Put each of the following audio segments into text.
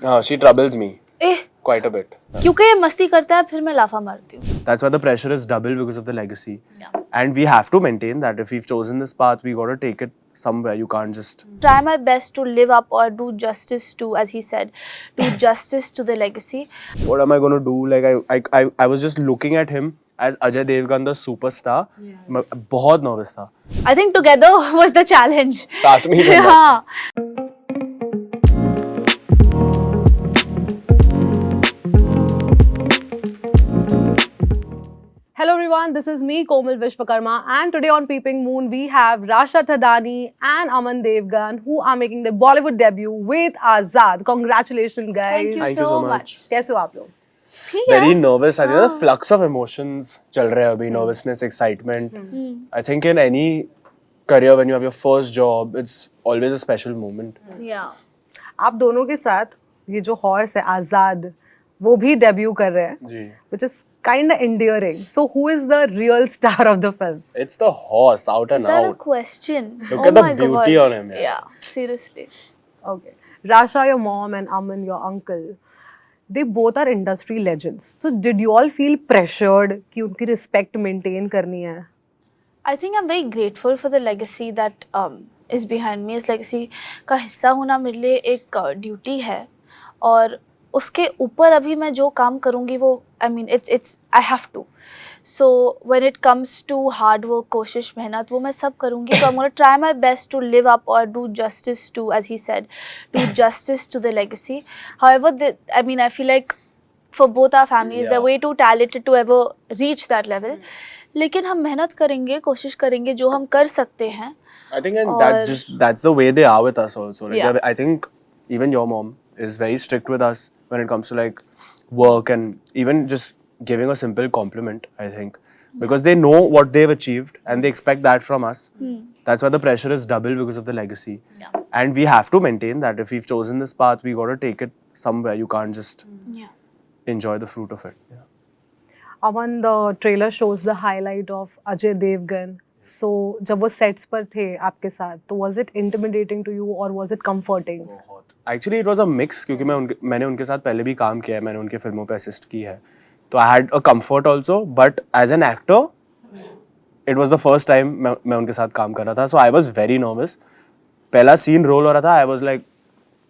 She troubles me Eh, quite a bit. क्योंकि ये मस्ती करता है फिर मैं लाफा मारती हूँ. That's why the pressure is double because of the legacy. Yeah. And we have to maintain that. If we've chosen this path, we got to take it somewhere. You can't just... Try my best to live up or do justice to, as he said, do justice to the legacy. What am I going to do? Like, I was just looking at him as Ajay Devgan, the superstar. मैं बहुत nervous था. I think together was the challenge. साथ में ही बनना. हाँ. Hello everyone, this is me Komal Vishwakarma and today on Peeping Moon we have Rasha Thadani and Aman Devgan who are making their Bollywood debut with Azad. Congratulations guys. Thank you so much. कैसे हो आप लोग? Very nervous. I think the flux of emotions चल रहे हैं अभी. Nervousness, excitement. I think in any career when you have your first job, it's always a special moment. Yeah. आप दोनों के साथ ये जो हॉर्स है आजाद वो भी डेब्यू कर रहे हैं. जी. Which is kind of endearing. So who is the real star of the film? It's the horse out and Is that a out. question? Look at the beauty on him. Yeah, seriously. Okay. Rasha, your mom, and Aman, your uncle, they both are industry legends. So did you all feel pressured कि उनकी respect maintain करनी है? I think I'm very grateful for the legacy that is behind me. इस legacy का हिस्सा होना मेरे लिए एक duty है और उसके ऊपर अभी मैं जो काम करूँगी वो I mean it's I have to. So when it comes to hard work, कोशिश मेहनत वो मैं सब करूँगी. So I'm gonna try my best to live up or do justice to, as he said, do justice to the legacy. However, I mean I feel like for both our families they're way too talented to ever reach that level. लेकिन हम मेहनत करेंगे, कोशिश करेंगे जो हम कर सकते हैं. I think and that's the way they are with us also. Like, Yeah. I think even your mom is very strict with us when it comes to like work and even just giving a simple compliment, I think. Because they know what they've achieved and they expect that from us. That's why the pressure is double because of the legacy. Yeah. And we have to maintain that. If we've chosen this path, we got to take it somewhere. You can't just Yeah. enjoy the fruit of it. Yeah. Aman, the trailer shows the highlight of Ajay Devgan. So जब वो sets पर थे आपके साथ, तो was it intimidating to you or was it comforting? Actually, it was a mix क्योंकि मैंने उनके साथ पहले भी काम किया है, मैंने उनके फिल्मों पे असिस्ट की है, तो I had a comfort also, but as an actor, it was the first time मैं उनके साथ काम कर रहा था, so I was very nervous. पहला scene roll हो रहा था, I was like,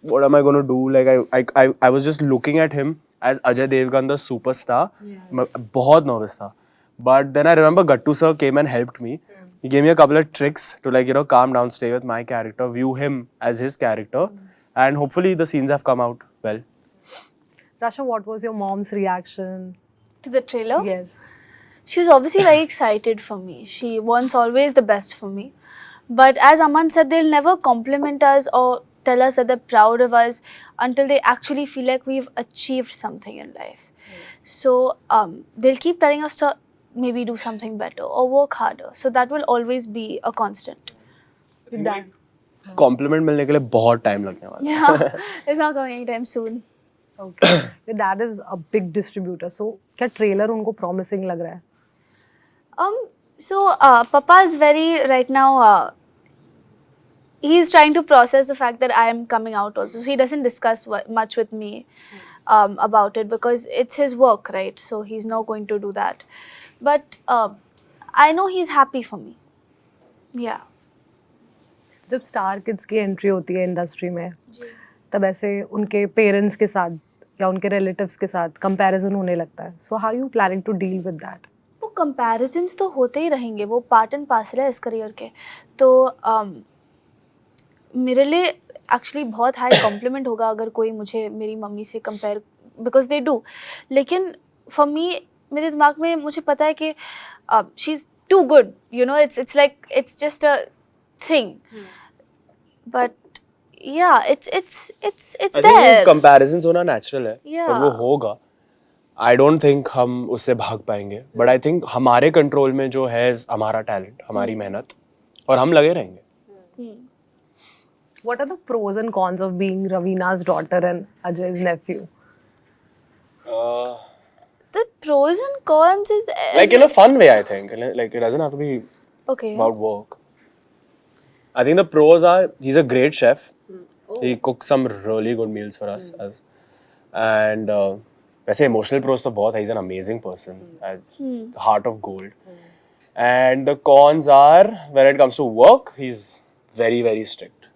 what am I going to do? Like I was just looking at him as Ajay Devgan, the superstar. मैं बहुत nervous था, but then I remember Gattu sir came and helped me. He gave me a couple of tricks to like calm down, stay with my character, view him as his character, and hopefully the scenes have come out well. Rasha, what was your mom's reaction? To the trailer? Yes. She was obviously very excited for me. She wants always the best for me. But as Aman said, they'll never compliment us or tell us that they're proud of us until they actually feel like we've achieved something in life. So they'll keep telling us to maybe do something better or work harder. So that will always be a constant. Compliment मिलने के लिए बहुत time लगने वाला है. Yeah, it's not coming anytime soon. Okay. Your dad is a big distributor. So क्या trailer उनको promising लग रहा है? So Papa is very right now. He's trying to process the fact that I am coming out also. So he doesn't discuss much with me about it because it's his work, right? So he's not going to do that. But I know he's happy for me. Yeah. जब star kids की entry होती है industry में तब ऐसे उनके parents के साथ या उनके रिलेटिव्स के साथ कंपैरिजन होने लगता है. So how you planning to deal with that? वो कंपैरिजन्स तो होते ही रहेंगे, वो पार्ट एंड पार्सल है इस करियर के. तो मेरे लिए एक्चुअली बहुत हाई कॉम्प्लीमेंट होगा अगर कोई मुझे मेरी मम्मी से कंपेयर, बिकॉज दे डू. लेकिन फॉर मी मेरे दिमाग में मुझे पता है कि she is too good, you know, it's like it's just a thing. But yeah, it's I there. think comparisons होना natural है, Yeah. और वो होगा. I don't think हम उससे भाग पाएंगे, but I think हमारे कंट्रोल में जो है हमारा टैलेंट, हमारी मेहनत, और हम लगे रहेंगे. What are the pros and cons of being Raveena's daughter and Ajay's nephew? The pros and cons is Like in a fun way, I think. Like it doesn't have to be okay. about work. I think the pros are he's a great chef. He cooks some really good meals for us. And वैसे emotional pros तो बहुत है, he's an amazing person, heart of gold. And the cons are, when it comes to work, he's very, very strict.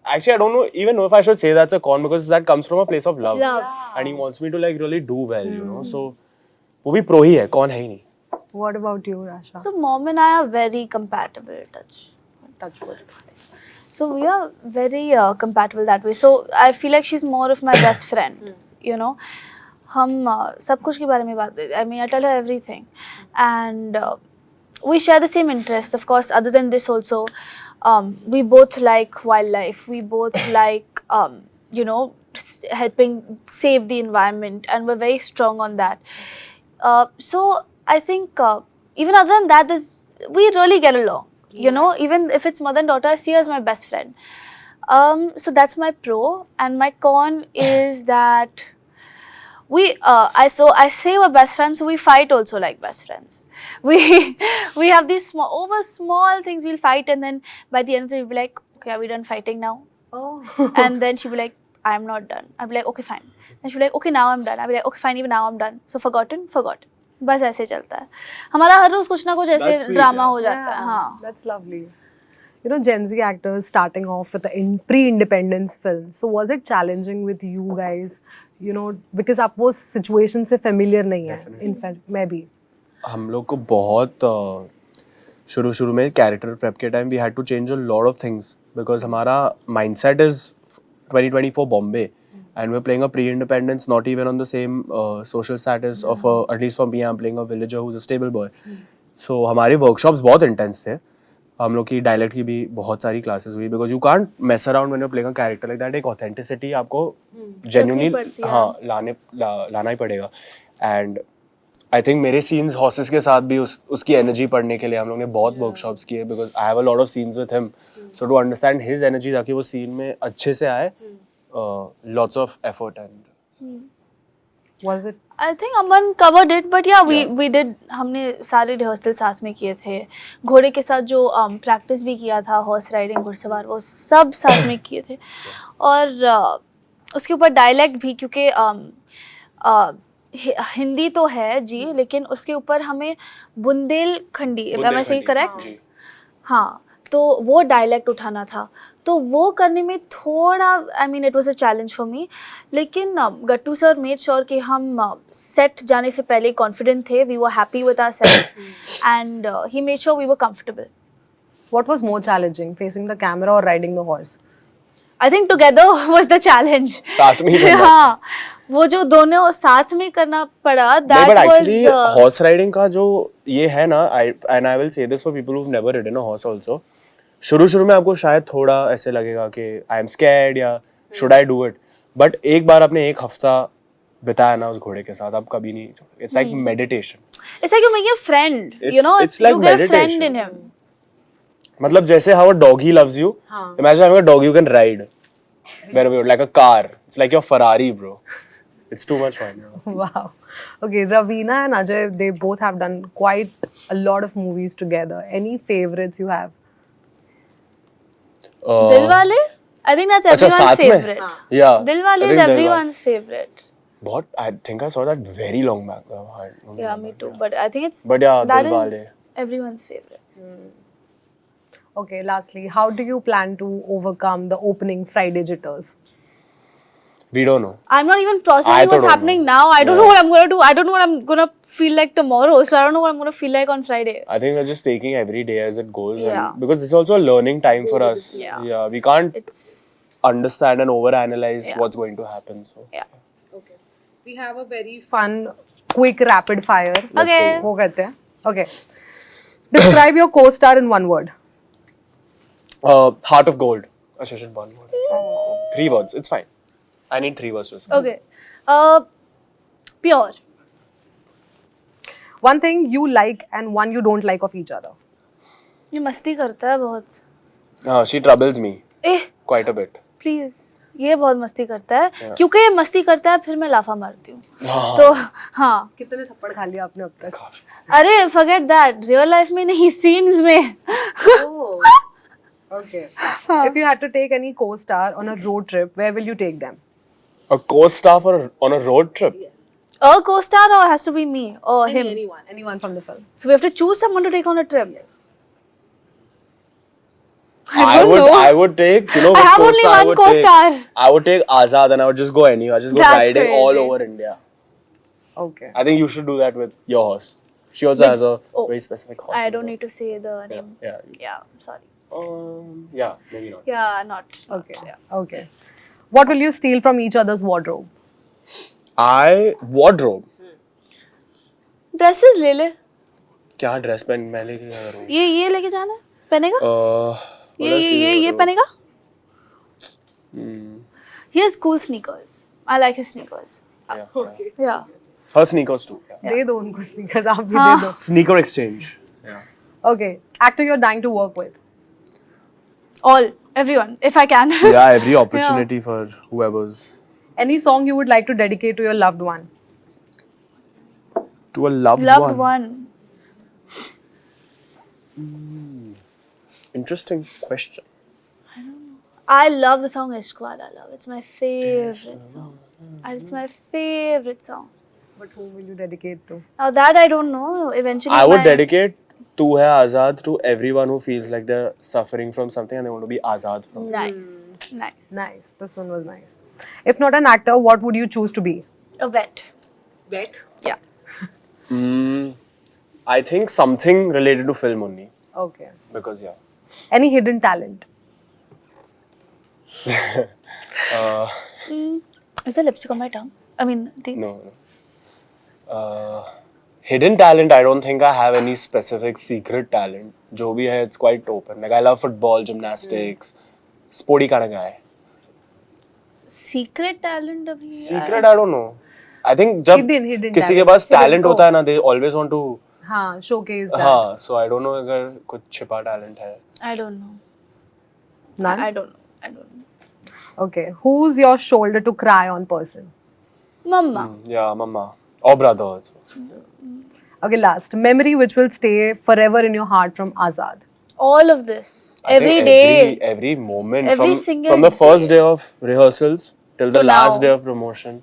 Actually, I don't even know if I should say that's a con, because that comes from a place of love. And he wants me to like really do well, you know. So वो भी pro ही है, con है ही नहीं. What about you, Rasha? So mom and I are very compatible. Touch wood. So we are very compatible that way. So I feel like she's more of my best friend. You know, हम सब कुछ के बारे में बात. I mean, I tell her everything, and we share the same interests. Of course, other than this also, we both like wildlife. We both like you know, helping save the environment, and we're very strong on that. So I think even other than that, we really get along. You know, even if it's mother and daughter, I see her as my best friend. So that's my pro, and my con is that I say we're best friends, so we fight also like best friends. We have these small things we'll fight, and then by the end we'll be like, okay, are we done fighting now? Oh. And then she'll be like, I'm not done. I'll be like, okay, fine. Then she'll be like, okay, now I'm done. I'll be like, okay, fine, even now I'm done. So forgotten. बस ऐसे चलता है हमारा, हर रोज कुछ ना कुछ ऐसे drama हो जाता है. हाँ, that's lovely. You know, Gen Z actors starting off with a pre-independence film. So was it challenging with you guys? You know, because आप वो situation से familiar नहीं है. In fact, मैं भी. हम लोग को बहुत शुरू में कैरेक्टर प्रेप के time we had to change a lot of things, because हमारा mindset is 2024 Bombay, and we're playing a pre-independence, not even on the same social status of at least for me, I'm playing a villager who's a stable boy. So हमारे workshops बहुत intense थे. हम लोग की dialect की भी बहुत सारी क्लासेस हुई, because you can't mess around when you playing a character like that. एक ऑथेंटिसिटी आपको जेन्युइनली लाना ही पड़ेगा. एंड आई थिंक मेरे सीन्स हॉर्सेस के साथ भी उसकी एनर्जी पढ़ने के लिए हम लोग ने बहुत वर्कशॉप्स किए, because I have a lot of scenes with him, so to understand his energy ताकि वो सीन में अच्छे से आए, lots of effort. And Was it? I think Aman covered it, but yeah, we did. हमने सारे rehearsal साथ में किए थे. घोड़े के साथ जो प्रैक्टिस भी किया था, हॉर्स राइडिंग, घुड़सवार, वो सब साथ में किए थे. और उसके ऊपर डायलेक्ट भी, क्योंकि हिंदी तो है जी, लेकिन उसके ऊपर हमें Bundelkhandi, am I saying correct? हाँ, तो वो डायलेक्ट उठाना था, तो वो करने में थोड़ा, I mean it was a challenge for me. लेकिन गट्टू सर मेड श्योर कि हम सेट जाने से पहले कॉन्फिडेंट थे, we were happy with ourselves, and he made sure we were comfortable. What was more challenging, facing the camera or riding the horse? I think together was the challenge. साथ में ही करना. हाँ, वो जो दोनों साथ में करना पड़ा, that but was actually horse riding का जो ये है ना, and I will say this for people who have never ridden a horse also, शुरू में आपको शायद थोड़ा ऐसे लगेगा कि आई एम स्कैर्ड या should I do it, but एक बार आपने एक हफ्ता बिताया ना उस घोड़े के साथ, आप कभी नहीं, it's like meditation. It's like you make a friend, you know, it's like you get a friend meditation. in him. मतलब जैसे how a doggy loves you, imagine having a dog you can ride wherever you, like a car. It's like your Ferrari, bro. It's too much fun. Wow. Okay, Raveena and Ajay, they both have done quite a lot of movies together. Any favorites you have? Dilwale, I think that's अच्छा, everyone's साथ में? favorite. Yeah. Dilwale I is think everyone's favorite. बहुत, I think I saw that very long back. Yeah, me too. But I think it's But yeah, that Dilwale. is everyone's favorite. Okay, lastly, how do you plan to overcome the opening Friday jitters? We don't know. I'm not even I processing also what's don't happening know. now. I don't Yeah. know what I'm gonna do. I don't know what I'm gonna feel like tomorrow. So I don't know what I'm gonna feel like on Friday. I think we're just taking every day as it goes. Yeah. And because it's also a learning time for us. Yeah. We can't It's understand and overanalyze Yeah. what's going to happen. So yeah. Okay. We have a very fun, quick, rapid fire. Okay. वो करते हैं. Okay. Describe your co-star in one word. Heart of Gold. Ashish in one word. 3 words. It's fine. I need 3 words to describe. Okay. Pure. One thing you like and one you don't like of each other. ये मस्ती करता है बहुत. She troubles me quite a bit. Please, ये बहुत मस्ती करता है. क्योंकि ये मस्ती करता है, फिर मैं लाफा मारती हूँ. तो हाँ. कितने थप्पड़ खा लिया आपने अब तक? अरे forget that. रियल लाइफ में नहीं, सीन्स में. Okay. If you had to take any co-star on a road trip, where will you take them? A co-star on a road trip. A co-star or has to be me or him? Anyone from the film. So we have to choose someone to take on a trip. I would take, you know, I what have only co-star I one would co-star. take? I would take Azad and I would just go anywhere. Just go That's riding all crazy. over India. Okay. I think you should do that with your horse. She also has a very specific horse. I name. don't need to say the name. Yeah. Yeah, I'm sorry. Yeah, maybe not. Yeah, not. Okay. Okay. What will you steal from each other's wardrobe? Wardrobe. Dresses ले ले. क्या dress पहन मैं लेके क्या करूँ? ये लेके जाना है? पहनेगा? ये पहनेगा? He has cool sneakers. I like his sneakers. Yeah. Her sneakers too. Yeah. दे दो उनको sneakers, आप भी दे दो. Sneaker exchange. Yeah. Okay. Actor you're dying to work with. All, everyone, if I can. Yeah, every opportunity for whoever's. Any song you would like to dedicate to your loved one? To a loved Loved one. one. Interesting question. I love the song Ishq Wala Love. It's my favorite song. It's my favorite song. But whom will you dedicate to? Now that I don't know. Eventually, I would my- dedicate Tu Hai Azad to everyone who feels like they're suffering from something and they want to be azad from it. Nice. Nice. This one was nice. If not an actor, what would you choose to be? A vet. Vet. Yeah. I think something related to film only. Okay. Because, yeah. Any hidden talent? Is there lipstick on my tongue? I mean, teeth. No. Hidden talent, I don't think I have any specific secret talent. Jo bhi hai, it's quite open. Like, I love football, gymnastics, sporty kind of guy. Secret talent अभी. Secret, I don't know. I think जब Hidden किसी के talent. पास talent Hidden, होता है ना, they always want to. हाँ, showcase that. हाँ, so I don't know अगर कुछ छिपा talent है. I don't know. None? I don't know. Okay. Who's your shoulder to cry on person? Mama. Yeah, mama. Or brother also. Okay, last. Memory which will stay forever in your heart from Azad. All of this. I Every think day. every moment, Every single from the first day. day of rehearsals till the To last now. day of promotion.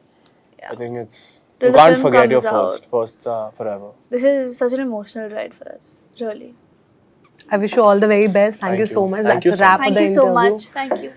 Yeah. I think it's Till you the can't film forget your comes firsts are forever. This is such an emotional ride for us. Really. I wish you all the very best. Thank you so much. Thank you That's a so wrap much. for Thank the you so interview. much. Thank you.